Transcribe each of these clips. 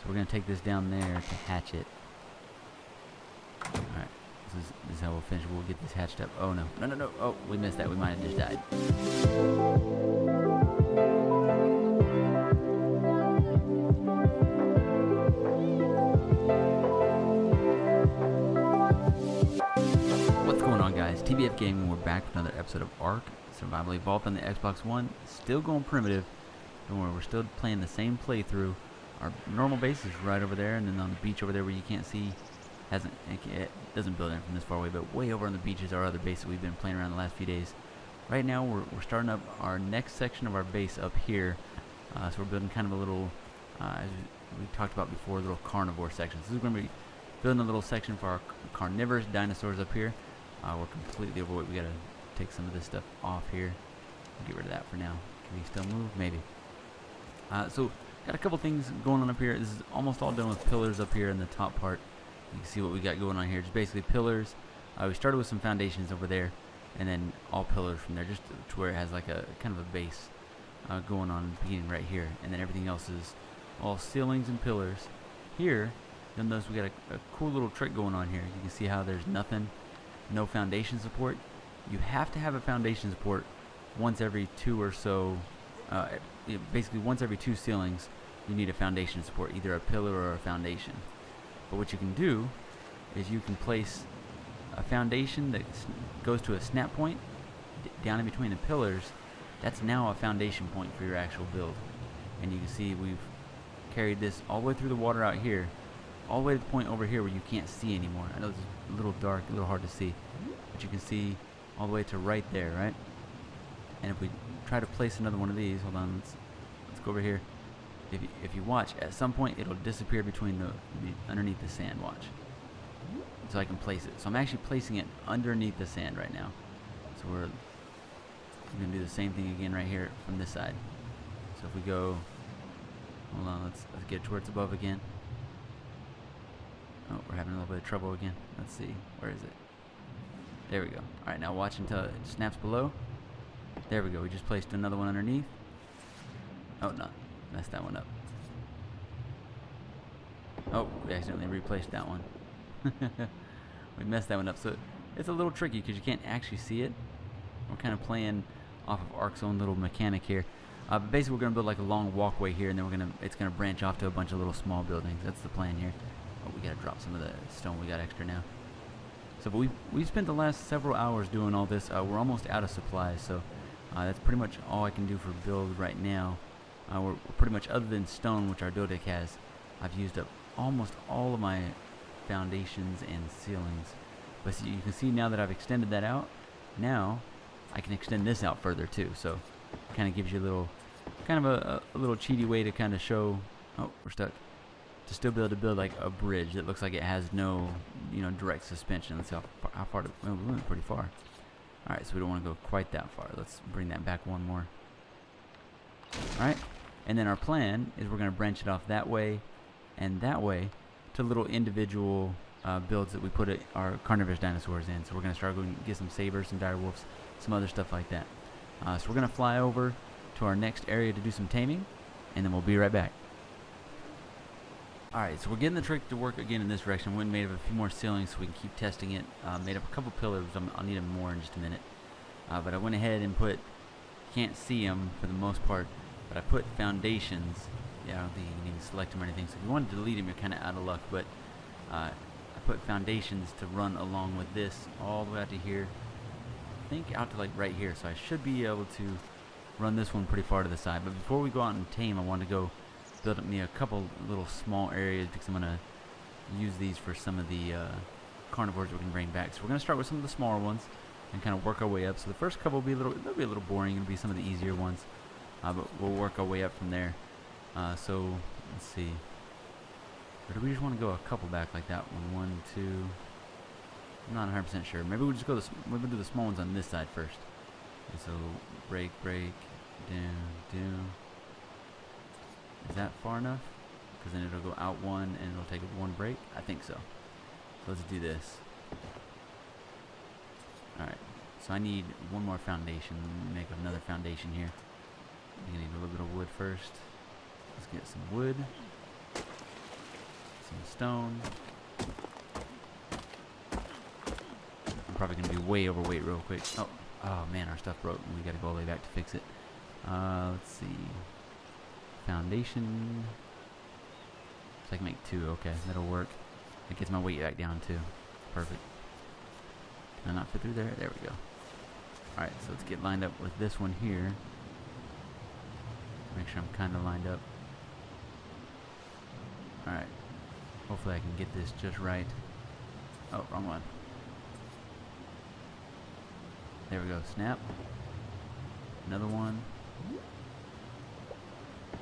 we're going to take this down there to hatch it. Alright, this is how we'll finish. We'll get this hatched up. Oh, no. No, no, no. Oh, we missed that. We might have just died. What's going on, guys? TBF Gaming. We're back with another episode of Ark Survival Evolved on the Xbox One. Still going primitive. Don't worry, we're still playing the same playthrough. Our normal base is right over there, and then on the beach over there where you can't see, it doesn't build in from this far away, but way over on the beach is our other base that we've been playing around the last few days. Right now we're starting up our next section of our base up here. So we're building kind of a little, as we talked about before, a little carnivore section. So this is going to be building a little section for our carnivorous dinosaurs up here. We're completely overweight. We got to take some of this stuff off here. Get rid of that for now. Can we still move? Maybe. So got a couple things going on up here. This is almost all done with pillars up here in the top part. You can see what we got going on here. Just basically pillars. We started with some foundations over there, and then all pillars from there, just to where it has like a kind of a base going on beginning right here, and then everything else is all ceilings and pillars. Here, you'll notice we got a cool little trick going on here. You can see how there's nothing, no foundation support. You have to have a foundation support once every two or so. Basically, once every two ceilings, you need a foundation support, either a pillar or a foundation. But what you can do is you can place a foundation that goes to a snap point down in between the pillars. That's now a foundation point for your actual build. And you can see we've carried this all the way through the water out here, all the way to the point over here where you can't see anymore. I know it's a little dark, a little hard to see, but you can see all the way to right there, right? And if we try to place another one of these, hold on, let's go over here. If you watch, at some point it'll disappear between the underneath the sand. Watch. So I can place it. So I'm actually placing it underneath the sand right now. So we're gonna do the same thing again right here from this side. So if we go, hold on, let's get towards above again. Oh, we're having a little bit of trouble again. Let's see, where is it? There we go. All right, now watch until it snaps below. There we go. We just placed another one underneath. Oh no, messed that one up. Oh, we accidentally replaced that one. We messed that one up. So it's a little tricky because you can't actually see it. We're kind of playing off of Ark's own little mechanic here. But basically, we're gonna build like a long walkway here, and then it's gonna branch off to a bunch of little small buildings. That's the plan here. Oh, we gotta drop some of the stone we got extra now. So, but we've spent the last several hours doing all this. We're almost out of supplies, so that's pretty much all I can do for build right now. We're pretty much, other than stone, which our deck has, I've used up almost all of my foundations and ceilings. But see, you can see now that I've extended that out. Now I can extend this out further too. So it kind of gives you a little, kind of a little cheaty way to kind of show. Oh, we're stuck. To still be able to build like a bridge that looks like it has no, direct suspension. Let's see how far. Well, we went pretty far. All right, so we don't want to go quite that far. Let's bring that back one more. All right, and then our plan is we're going to branch it off that way and that way to little individual builds that we put our carnivorous dinosaurs in. So we're going to start going to get some sabers, some direwolves, some other stuff like that. So we're going to fly over to our next area to do some taming, and then we'll be right back. Alright, so we're getting the trick to work again in this direction. Went and made up a few more ceilings so we can keep testing it. Made up a couple pillars. I'll need them more in just a minute. But I went ahead and put, can't see them for the most part, but I put foundations. Yeah, I don't think you can even select them or anything. So if you want to delete them, you're kind of out of luck. But I put foundations to run along with this all the way out to here. I think out to like right here. So I should be able to run this one pretty far to the side. But before we go out and tame, I want to go build up me a couple little small areas because I'm gonna use these for some of the carnivores we can bring back. So we're gonna start with some of the smaller ones and kind of work our way up. So the first couple will be they'll be a little boring. It'll be some of the easier ones, but we'll work our way up from there. So let's see. Or do we just want to go a couple back like that one? 1, 2. I'm not 100% sure. Maybe we'll just go. Maybe we'll do the small ones on this side first. And so break, down. Is that far enough? Because then it'll go out one and it'll take one break. I think so. So let's do this. Alright. So I need one more foundation. Make another foundation here. I'm going to need a little bit of wood first. Let's get some wood. stone. I'm probably going to be way overweight real quick. Oh man, our stuff broke. We got to go all the way back to fix it. Let's see. Foundation. So I can make 2. Okay, that'll work. It gets my weight back down too. Perfect. Can I not fit through there? There we go. Alright, so let's get lined up with this one here. Make sure I'm kind of lined up. Alright. Hopefully I can get this just right. Oh, wrong one. There we go. Snap. Another one.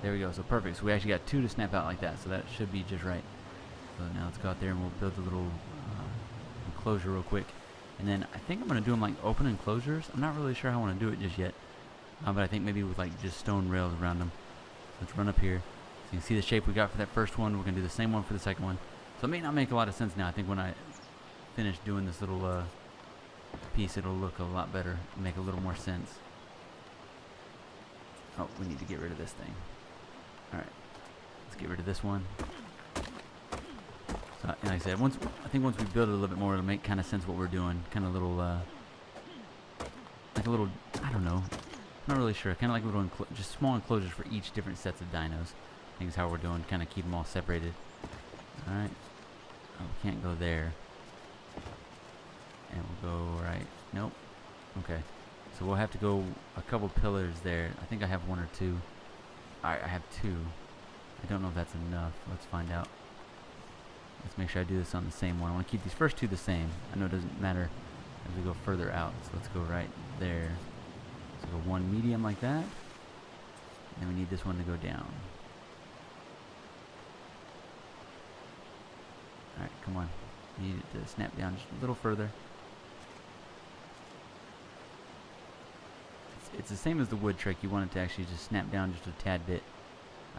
There we go. So perfect. So we actually got 2 to snap out like that. So that should be just right. So now let's go out there and we'll build a little enclosure real quick. And then I think I'm going to do them like open enclosures. I'm not really sure how I want to do it just yet. But I think maybe with like just stone rails around them. Let's run up here. So you can see the shape we got for that first one. We're going to do the same one for the second one. So it may not make a lot of sense now. I think when I finish doing this little piece, it'll look a lot better. Make a little more sense. Oh, we need to get rid of this thing. Alright. Let's get rid of this one. So, and like I said, I think once we build it a little bit more, it'll make kind of sense what we're doing. Kind of little, like a little, I don't know. I'm not really sure. Kind of like little, just small enclosures for each different sets of dinos. I think is how we're doing. Kind of keep them all separated. Alright. Oh, we can't go there. And we'll go right. Nope. Okay. So we'll have to go a couple pillars there. I think I have 1 or 2. Alright, I have 2. I don't know if that's enough. Let's find out. Let's make sure I do this on the same one. I want to keep these first 2 the same. I know it doesn't matter as we go further out. So let's go right there. So go 1 medium like that. And then we need this one to go down. Alright, come on. Need it to snap down just a little further. It's the same as the wood trick. You want it to actually just snap down just a tad bit.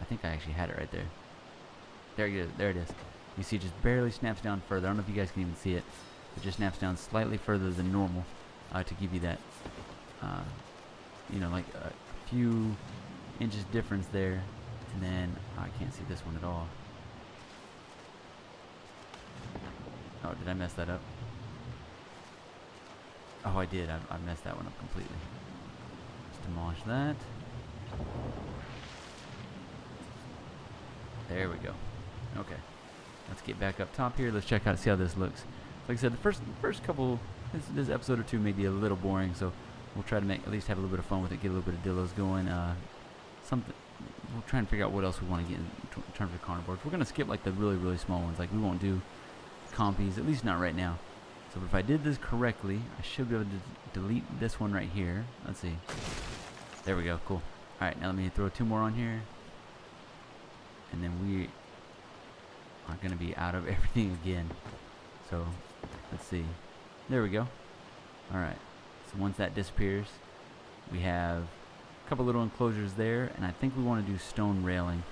I think I actually had it right there. There it is. There it is. You see it just barely snaps down further. I don't know if you guys can even see it. It just snaps down slightly further than normal to give you that, you know, like a few inches difference there. And then, I can't see this one at all. Oh, did I mess that up? Oh, I did. I messed that one up completely. Let's demolish that. There we go. Okay. Let's get back up top here. Let's check out, see how this looks. Like I said, the first couple, this episode or 2 may be a little boring, so we'll try to at least have a little bit of fun with it, get a little bit of Dilos going. Something. We'll try and figure out what else we want to get in terms of carnivores. We're gonna skip like the really small ones. Like we won't do compies, at least not right now. So if I did this correctly, I should be able to delete this one right here. Let's see. There we go. Cool. All right, now let me throw 2 more on here, and then we are going to be out of everything again. So let's see. There we go. All right. So once that disappears, we have a couple little enclosures there, and I think we want to do stone railing.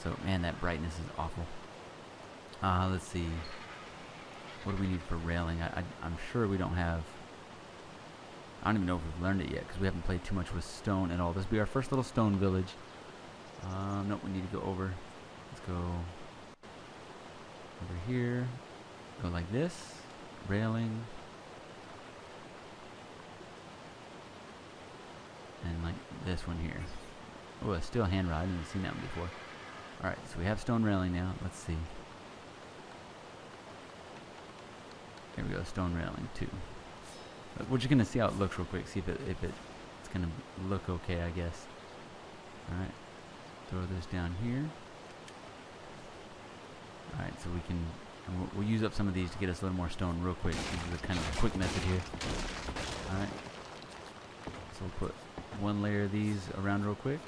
So man, that brightness is awful. Let's see. What do we need for railing? I'm sure we don't have. I don't even know if we've learned it yet because we haven't played too much with stone at all. This will be our first little stone village. Nope, we need to go over. Let's go over here. Go like this. Railing. And like this one here. Oh, a steel hand rod. I didn't see that one before. Alright, so we have stone railing now. Let's see. There we go, stone railing too. We're just gonna see how it looks real quick. See if it's gonna look okay, I guess. All right, throw this down here. All right, so we can. We'll use up some of these to get us a little more stone real quick. This is a kind of a quick method here. All right. So we'll put 1 layer of these around real quick.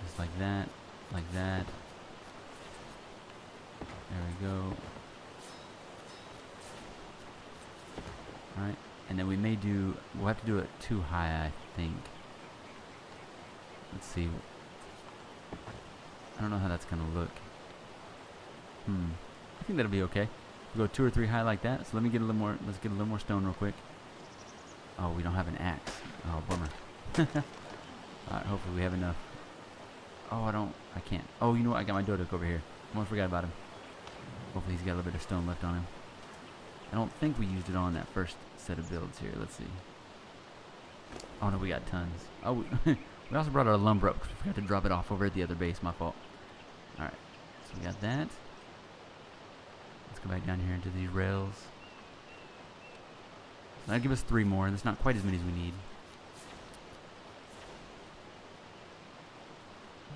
Just like that, like that. There we go. Alright, and then we'll have to do it too high, I think. Let's see. I don't know how that's gonna look. I think that'll be okay. We'll go 2 or 3 high like that. So let me get a little more, let's get a little more stone real quick. Oh, we don't have an axe. Oh, bummer. Alright, hopefully we have enough. Oh, I can't. Oh, you know what? I got my Dodok over here. Almost forgot about him. Hopefully he's got a little bit of stone left on him. I don't think we used it on that first set of builds here. Let's see. Oh, no, we got tons. Oh, we also brought our lumber up because we forgot to drop it off over at the other base. My fault. Alright, so we got that. Let's go back down here into these rails. So that'll give us 3 more. That's not quite as many as we need.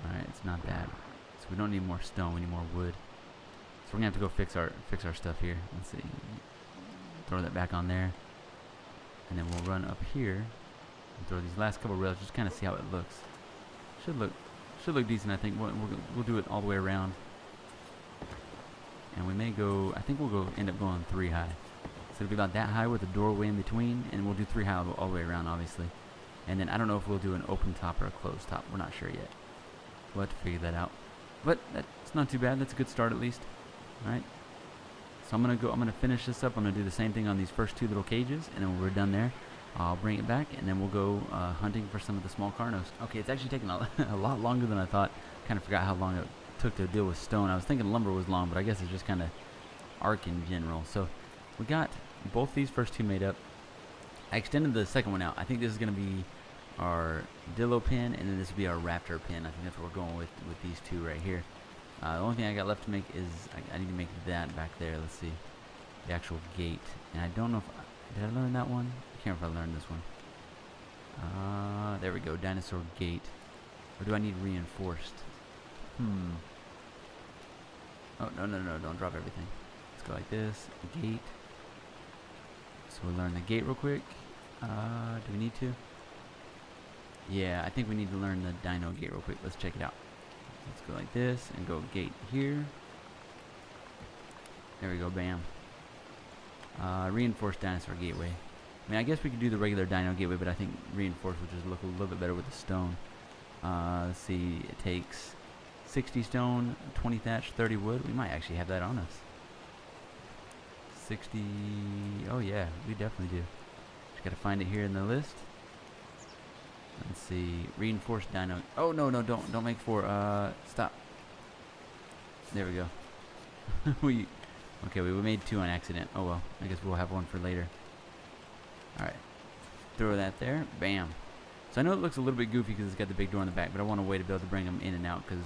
Alright, it's not bad. So we don't need more stone, we need more wood. So we're gonna have to go fix our stuff here. Let's see. Throw that back on there. And then we'll run up here and throw these last couple rails, just kind of see how it looks. Should look decent, I think. We'll do it all the way around. And we may go, I think we'll end up going 3 high. So it'll be about that high with a doorway in between, and we'll do 3 high all the way around, obviously. And then I don't know if we'll do an open top or a closed top. We're not sure yet. We'll have to figure that out. But that's not too bad. That's a good start at least. Alright. So I'm gonna finish this up. I'm gonna do the same thing on these first 2 little cages, and then when we're done there, I'll bring it back, and then we'll go hunting for some of the small carnos. Okay, it's actually taking a lot longer than I thought. Kind of forgot how long it took to deal with stone. I was thinking lumber was long, but I guess it's just kind of arc in general. So we got both these first 2 made up. I extended the second one out. I think this is going to be our Dilo pin, and then this will be our raptor pin. I think that's what we're going with these 2 right here. The only thing I got left to make is I need to make that back there. Let's see, the actual gate. And I don't know if did I learn that one? I can't remember if I learned this one. There we go, dinosaur gate. Or do I need reinforced? Oh, no, don't drop everything. Let's go like this, gate. So we'll learn the gate real quick. Do we need to? Yeah, I think we need to learn the dino gate real quick. Let's check it out. Let's go like this and go gate here. There we go, bam. Reinforced dinosaur gateway. I mean, I guess we could do the regular dino gateway, but I think reinforced would just look a little bit better with the stone. Let's see, it takes 60 stone, 20 thatch, 30 wood. We might actually have that on us. 60, oh yeah, we definitely do. Just gotta find it here in the list. Let's see, reinforced dino. Oh no, don't make 4. Stop. There we go. Okay, we made 2 on accident. Oh well, I guess we'll have 1 for later. Alright, throw that there, bam. So I know it looks a little bit goofy because it's got the big door in the back, but I want a way to be able to bring them in and out, because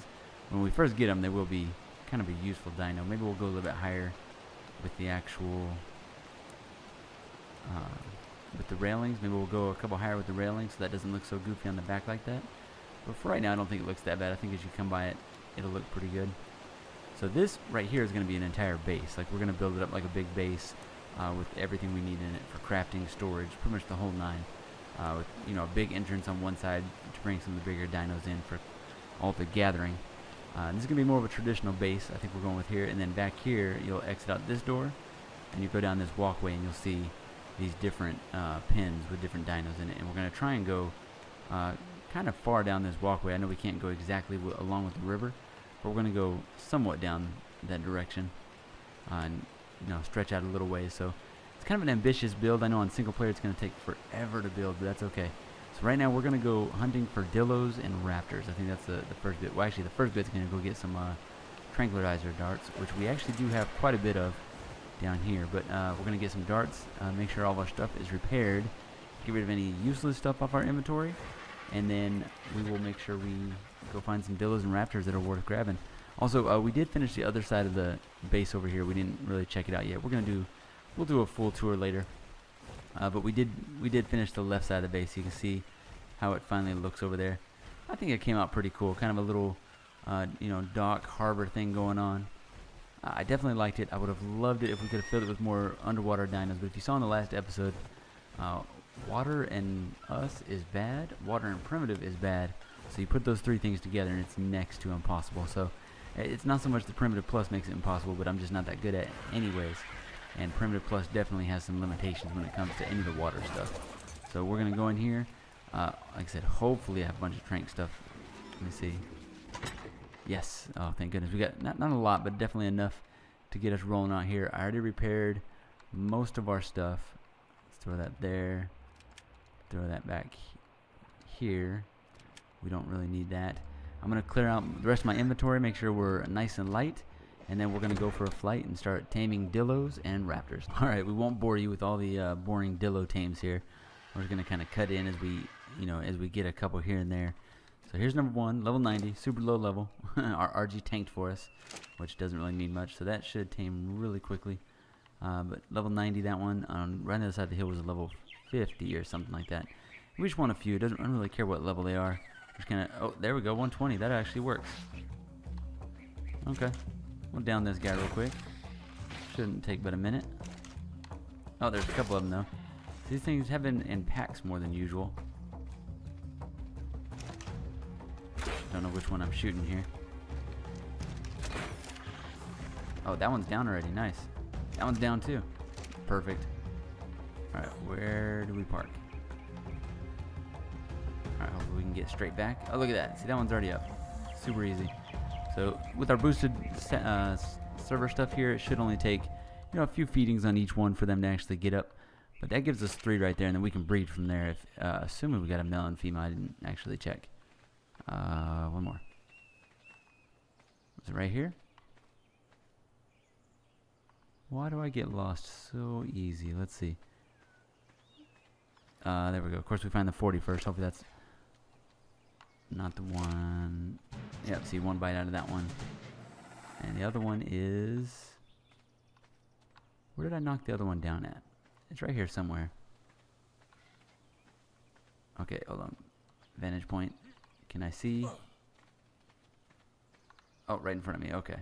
when we first get them, they will be kind of a useful dino. Maybe we'll go a little bit higher with the actual, with the railings. Maybe we'll go a couple higher with the railings so that doesn't look so goofy on the back like that. But for right now, I don't think it looks that bad. I think as you come by it, it'll look pretty good. So this right here is going to be an entire base. Like, we're going to build it up like a big base with everything we need in it for crafting, storage, pretty much the whole 9. With, you know, a big entrance on one side to bring some of the bigger dinos in for all the gathering. This is going to be more of a traditional base, I think we're going with here. And then back here, you'll exit out this door, and you go down this walkway, and you'll see these different pins with different dinos in it. And we're going to try and go kind of far down this walkway. I know we can't go exactly along with the river, but we're going to go somewhat down that direction and, you know, stretch out a little ways. So it's kind of an ambitious build. I know on single player it's going to take forever to build, but that's okay. So right now we're going to go hunting for Dilos and Raptors. I think that's the first bit. Well, actually, the first bit's going to go get some tranquilizer darts, which we actually do have quite a bit of down here. But we're going to get some darts, make sure all of our stuff is repaired, get rid of any useless stuff off our inventory, and then we will make sure we go find some Dilos and Raptors that are worth grabbing. Also, we did finish the other side of the base over here. We didn't really check it out yet. We'll do a full tour later. But we did finish the left side of the base. You can see how it finally looks over there. I think it came out pretty cool. Kind of a little, you know, dock harbor thing going on. I definitely liked it. I would have loved it if we could have filled it with more underwater dinos. But if you saw in the last episode, water and us is bad. Water and primitive is bad. So you put those 3 things together, and it's next to impossible. So it's not so much the primitive plus makes it impossible, but I'm just not that good at it anyways. And primitive plus definitely has some limitations when it comes to any of the water stuff. So we're going to go in here. Like I said, hopefully I have a bunch of trank stuff. Let me see. Yes. Oh, thank goodness. We got not a lot, but definitely enough to get us rolling out here. I already repaired most of our stuff. Let's throw that there. Throw that back here. We don't really need that. I'm going to clear out the rest of my inventory, make sure we're nice and light, and then we're going to go for a flight and start taming Dilos and Raptors. Alright, we won't bore you with all the boring Dilo tames here. We're just going to kind of cut in as we, as we get a couple here and there. So here's number 1, level 90, super low level. Our RG tanked for us, which doesn't really mean much, so that should tame really quickly. But level 90, that one, right on the other side of the hill was a level 50 or something like that. We just want a few. I don't really care what level they are. Just kind of, oh, there we go, 120. That actually works. Okay, we'll down this guy real quick. Shouldn't take but a minute. Oh, there's a couple of them though. These things have been in packs more than usual. Don't know which one I'm shooting here. Oh, that one's down already. Nice. That one's down too. Perfect. Alright, where do we park? Alright, hopefully we can get straight back. Oh, look at that. See, that one's already up. Super easy. So, with our boosted server stuff here, it should only take, a few feedings on each one for them to actually get up. But that gives us 3 right there, and then we can breed from there. If assuming we got a male and female, I didn't actually check. One more. Is it right here? Why do I get lost so easy? Let's see. There we go. Of course, we find the 40 first. Hopefully that's not the one. Yep, see, 1 bite out of that one. And the other one is... Where did I knock the other one down at? It's right here somewhere. Okay, hold on. Vantage point. Can I see? Oh, right in front of me. Okay.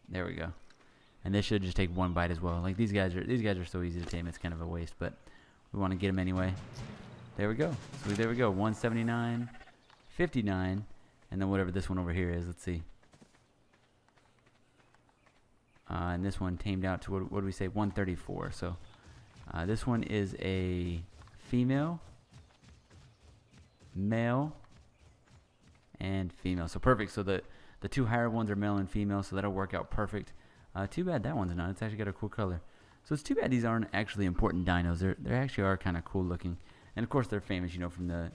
There we go. And this should just take 1 bite as well. Like these guys are so easy to tame. It's kind of a waste, but we want to get them anyway. There we go. So there we go. 179, 59, and then whatever this one over here is. Let's see. And this one tamed out to what do we say? 134. So this one is a female, male, and female. So perfect. So the 2 higher ones are male and female. So that'll work out perfect. Too bad that one's not. It's actually got a cool color. So it's too bad these aren't actually important dinos. They actually are kind of cool looking. And of course they're famous, from the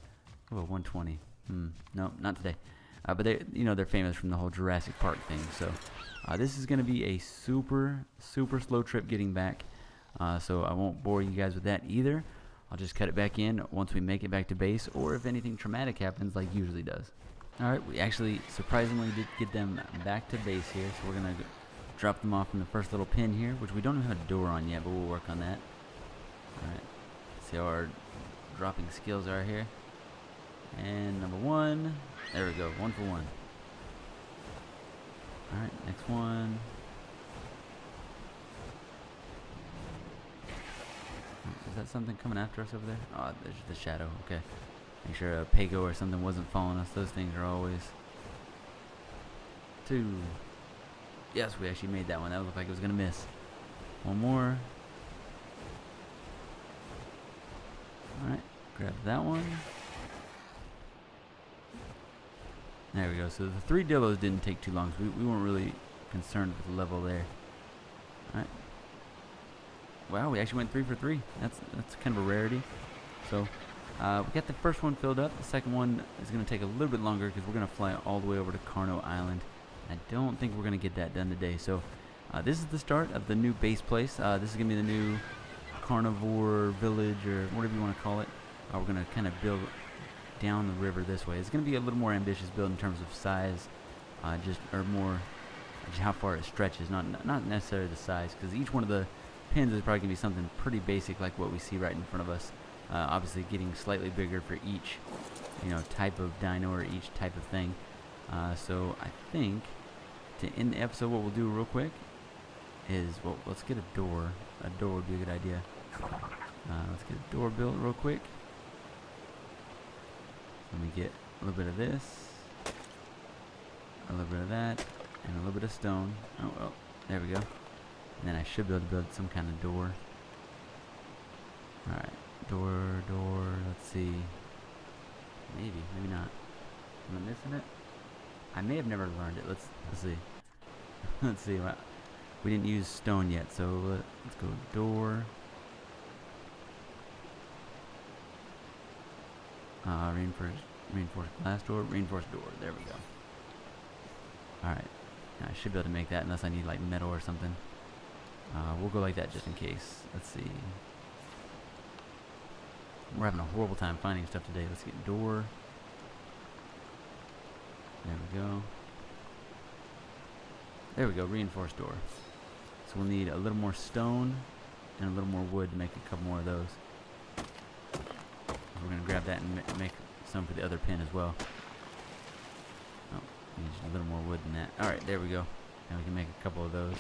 120. No, not today. But they're famous from the whole Jurassic Park thing. So this is going to be a super slow trip getting back. So I won't bore you guys with that either. I'll just cut it back in once we make it back to base, or if anything traumatic happens like usually does. Alright, we actually surprisingly did get them back to base here. So we're going to drop them off in the first little pin here, which we don't even have a door on yet, but we'll work on that. Alright, see how our dropping skills are here. And number 1, there we go, 1 for 1. Alright, next one. Is that something coming after us over there? Oh, there's the shadow, okay. Make sure a Pago or something wasn't following us. Those things are always 2. Yes, we actually made that one. That looked like it was going to miss. 1 more. Alright, grab that one. There we go. So the 3 Dilos didn't take too long. So we weren't really concerned with the level there. Alright. Wow, we actually went 3 for 3. That's kind of a rarity. So we got the first one filled up. The second one is going to take a little bit longer because we're going to fly all the way over to Carno Island. I don't think we're going to get that done today. So this is the start of the new base place. This is going to be the new Carnivore Village, or whatever you want to call it. We're going to kind of build down the river this way. It's going to be a little more ambitious build in terms of size, just how far it stretches, not necessarily the size, because each one of the pins is probably going to be something pretty basic like what we see right in front of us. Obviously getting slightly bigger for each type of dino or each type of thing. So I think to end the episode, what we'll do real quick is, well, let's get a door. A door would be a good idea. Let's get a door built real quick. Let me get a little bit of this, a little bit of that, and a little bit of stone. Oh, well, there we go. And then I should be able to build some kind of door. Alright, door, let's see. Maybe not. Am I missing it? I may have never learned it. Let's see. Let's see. We didn't use stone yet, so let's go door. Reinforced glass door, reinforced door. There we go. Alright. I should be able to make that unless I need like metal or something. We'll go like that just in case. Let's see. We're having a horrible time finding stuff today. Let's get door. There we go. There we go, reinforced door. So we'll need a little more stone and a little more wood to make a couple more of those. We're going to grab that and make some for the other pin as well. Oh, need a little more wood than that. Alright, there we go. Now we can make a couple of those.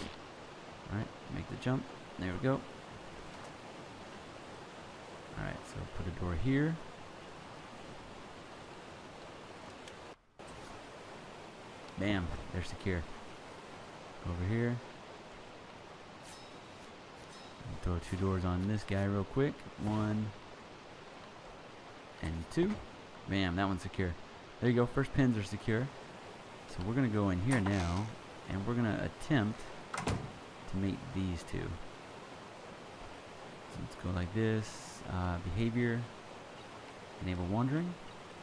Alright, make the jump. There we go. Alright, so put a door here. Bam, they're secure. Over here. Throw 2 doors on this guy real quick. 1 and 2. Bam, that one's secure. There you go, first pins are secure. So we're going to go in here now, and we're going to attempt to mate these 2. So let's go like this. Behavior, enable wandering,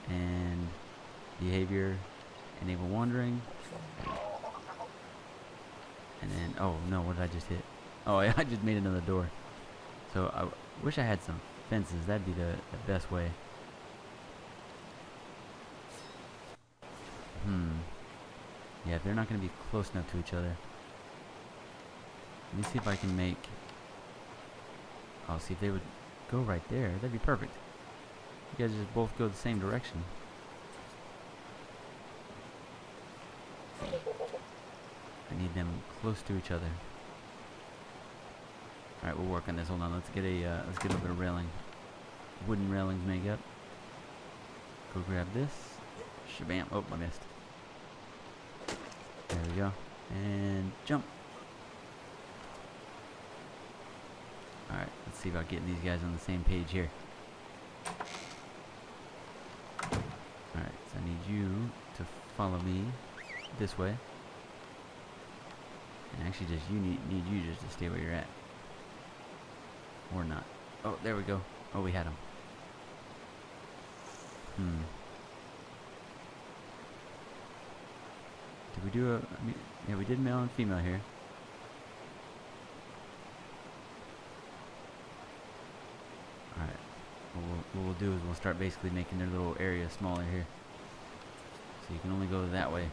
and behavior, enable wandering. And then, oh no, what did I just hit? Oh, I just made another door. So I wish I had some fences. That'd be the best way. Yeah, they're not going to be close enough to each other. Let me see if I can make... I'll see if they would go right there. That'd be perfect. You guys just both go the same direction. I need them close to each other. Alright, we'll work on this. Hold on, let's get a little bit of railing. Wooden railings make up. Go grab this. Shabam. Oh, I missed. There we go. And jump. Alright, let's see about getting these guys on the same page here. Alright, so I need you to follow me this way. And actually just need you just to stay where you're at. Or not. Oh, there we go. Oh, we had him. Did we do yeah, we did male and female here. Alright. What we'll do is we'll start basically making their little area smaller here. So you can only go that way.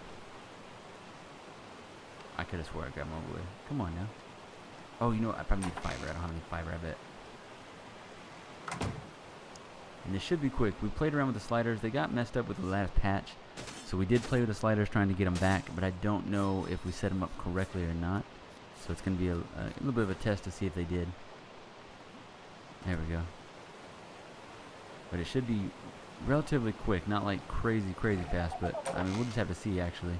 I could have swore I grabbed more wood. Come on now. Oh, you know what? I probably need fiber. I don't have any fiber, I bet. And this should be quick. We played around with the sliders. They got messed up with the last patch. So we did play with the sliders trying to get them back. But I don't know if we set them up correctly or not. So it's going to be a little bit of a test to see if they did. There we go. But it should be relatively quick. Not like crazy fast. But, I mean, we'll just have to see, actually.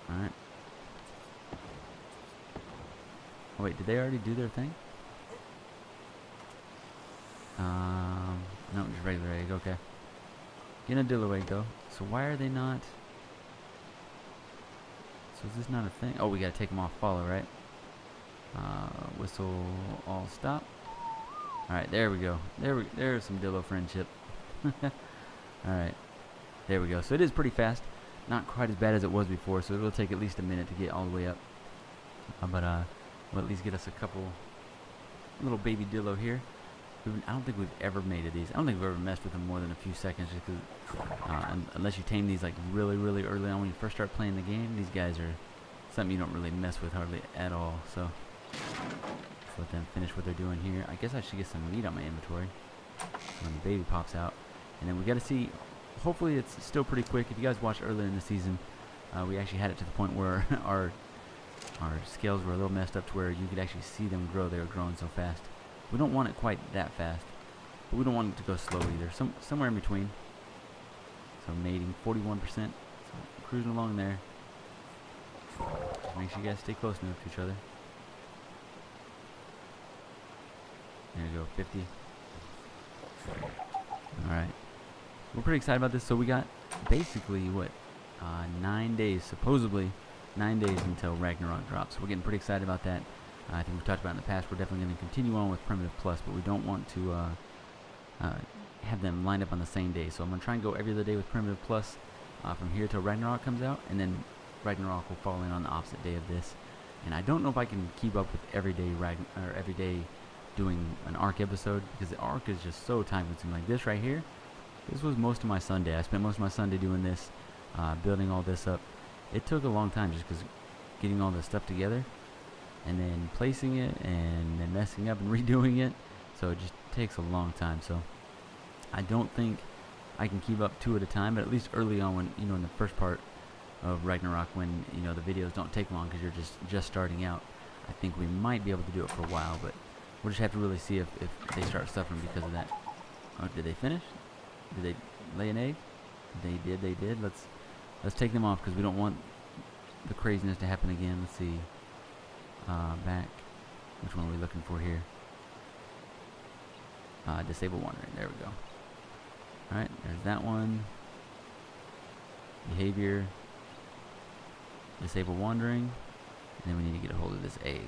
Alright. Oh, wait, did they already do their thing? No, just regular egg, okay. Getting a Dilo egg, though. So why are they not... So is this not a thing? Oh, we gotta take them off follow, right? Whistle all stop. Alright, there we go. There's some Dilo friendship. Alright. There we go. So it is pretty fast. Not quite as bad as it was before, so it'll take at least a minute to get all the way up. But we'll at least get us a couple little baby Dilo here. I don't think we've ever mated these. I don't think we've ever messed with them more than a few seconds, just because unless you tame these like really early on when you first start playing the game, these guys are something you don't really mess with hardly at all. So let's let them finish what they're doing here. I guess I should get some meat on my inventory when the baby pops out. And then we got to see, hopefully it's still pretty quick. If you guys watched earlier in the season, we actually had it to the point where our scales were a little messed up to where you could actually see them grow. They were growing so fast. We don't want it quite that fast, but we don't want it to go slow either. Somewhere in between. So mating 41%. So cruising along there. Just make sure you guys stay close enough to each other. There you go, 50. Alright. We're pretty excited about this. So we got basically, what, 9 days, supposedly 9 days until Ragnorok drops. So we're getting pretty excited about that. I think we've talked about in the past, we're definitely going to continue on with Primitive Plus, but we don't want to have them lined up on the same day. So I'm going to try and go every other day with Primitive Plus, from here till Ragnorak comes out, and then Ragnorok will fall in on the opposite day of this. And I don't know if I can keep up with everyday doing an Ark episode, because the Ark is just so time consuming. Like this right here, this was most of my Sunday. I spent most of my Sunday doing this, building all this up. It took a long time just because getting all this stuff together and then placing it and then messing up and redoing it. So it just takes a long time. So I don't think I can keep up 2 at a time, but at least early on, when in the first part of Ragnorak, when the videos don't take long because you're just starting out, I think we might be able to do it for a while, but we'll just have to really see if they start suffering because of that. Oh, did they finish? Did they lay an egg? They did. Let's take them off because we don't want the craziness to happen again. Let's see. Back. Which one are we looking for here? Disable wandering. There we go. Alright, there's that one. Behavior. Disable wandering. And then we need to get a hold of this egg.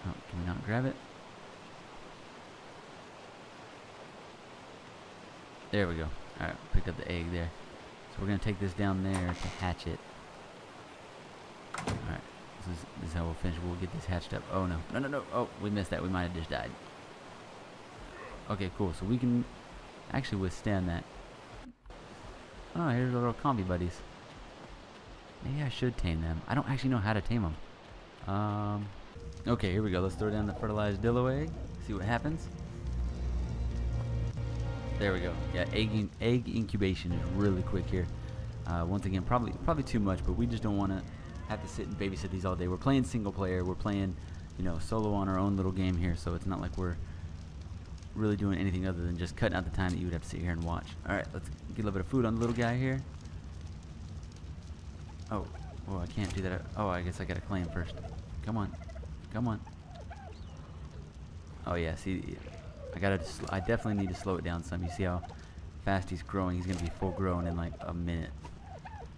Oh, can we not grab it? There we go. Alright, picked up the egg there. So we're going to take this down there to hatch it. Alright, this is how we'll finish. We'll get this hatched up. Oh, no. No. Oh, we missed that. We might have just died. Okay, cool. So we can actually withstand that. Oh, here's our little combi buddies. Maybe I should tame them. I don't actually know how to tame them. Okay, here we go. Let's throw down the fertilized Dilo egg. See what happens. There we go. Yeah, egg incubation is really quick here. Once again, probably too much, but we just don't want to have to sit and babysit these all day. We're playing single player. We're playing, solo on our own little game here, so it's not like we're really doing anything other than just cutting out the time that you would have to sit here and watch. All right, let's get a little bit of food on the little guy here. Oh, I can't do that. Oh, I guess I gotta claim first. Come on. Oh yeah, see, I definitely need to slow it down some. You see how fast he's growing? He's gonna be full grown in like a minute.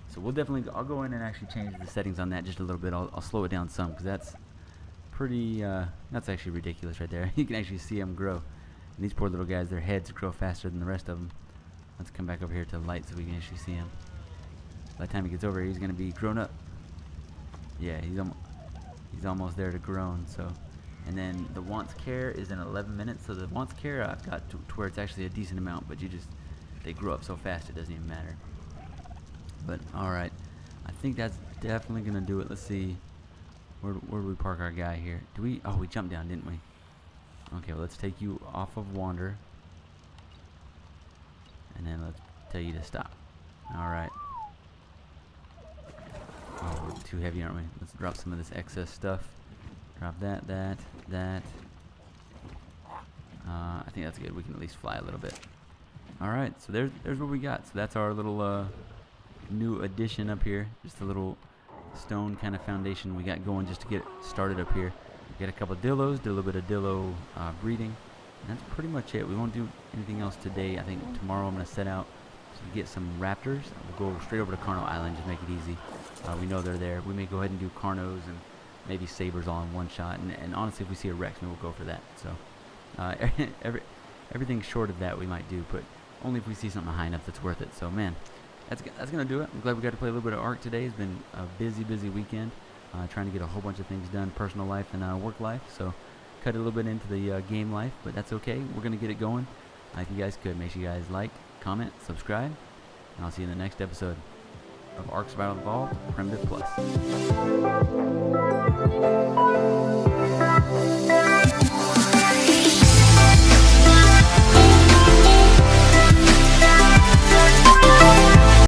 So I'll go in and actually change the settings on that just a little bit. I'll slow it down some because that's pretty, that's actually ridiculous right there. You can actually see them grow. And these poor little guys, their heads grow faster than the rest of them. Let's come back over here to the light so we can actually see him. By the time he gets over here, he's gonna be grown up. Yeah, he's almost there to grown. So, and then the wants care is in 11 minutes. So the wants care I've got to where it's actually a decent amount, but they grow up so fast it doesn't even matter. But all right, I think that's definitely gonna do it. Let's see, where do we park our guy here? Oh, we jumped down, didn't we? Okay, well, let's take you off of wander, and then let's tell you to stop. All right. Oh, we're too heavy, aren't we? Let's drop some of this excess stuff. Drop that. I think that's good. We can at least fly a little bit. All right, so there's what we got. So that's our little new addition up here. Just a little stone kind of foundation we got going just to get started up here. We got a couple of Dilos, do a little bit of Dilo breeding, and that's pretty much it. We won't do anything else today. I think tomorrow I'm going to set out to get some raptors. We'll go straight over to Carno Island, just make it easy. We know they're there. We may go ahead and do Carnos and maybe Sabers all in one shot, and honestly, if we see a Rex, maybe we'll go for that. So everything short of that we might do, but only if we see something high enough that's worth it. So man, that's gonna do it. I'm glad we got to play a little bit of Ark today. It's been a busy weekend, trying to get a whole bunch of things done, personal life and work life. So cut a little bit into the game life, but that's okay. We're gonna get it going. If you guys could, make sure you guys like, comment, subscribe, and I'll see you in the next episode of Ark Survival Evolved Primitive Plus.